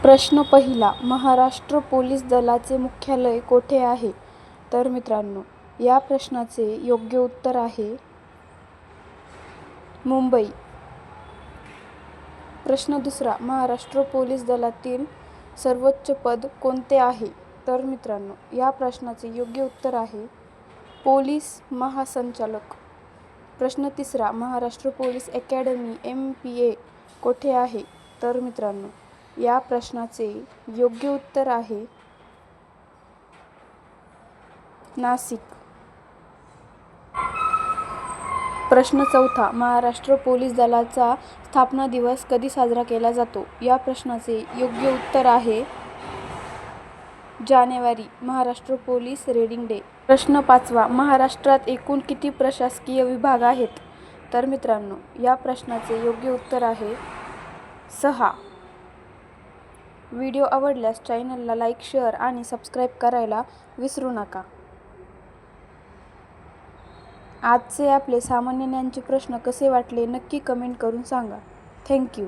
प्रश्न पहिला, महाराष्ट्र पोलीस दलाचे मुख्यालय कोठे आहे? तर मित्रांनो, या प्रश्नाचे योग्य उत्तर आहे मुंबई. प्रश्न दुसरा, महाराष्ट्र पोलीस दलातील सर्वोच्च पद कोणते आहे? तर मित्रांनो, या प्रश्नाचे योग्य उत्तर आहे पोलीस महासंचालक. प्रश्न तिसरा, महाराष्ट्र पोलीस अकॅडमी MPA कोठे आहे? तर मित्रांनो, या प्रश्नाचे योग्य उत्तर आहे नाशिक. प्रश्न चौथा, महाराष्ट्र पोलीस दलाचा स्थापना दिवस कधी साजरा केला जातो? या प्रश्नाचे योग्य उत्तर आहे जानेवारी, महाराष्ट्र पोलीस रेडिंग डे. प्रश्न पाचवा, महाराष्ट्रात एकूण किती प्रशासकीय विभाग आहेत? तर मित्रांनो, या प्रश्नाचे योग्य उत्तर आहे 6. व्हिडिओ आवडल्यास चॅनलला लाईक, शेअर आणि सबस्क्राईब करायला विसरू नका. आजचे आपले सामान्य ज्ञानचे प्रश्न कसे वाटले नक्की कमेंट करून सांगा. थँक्यू.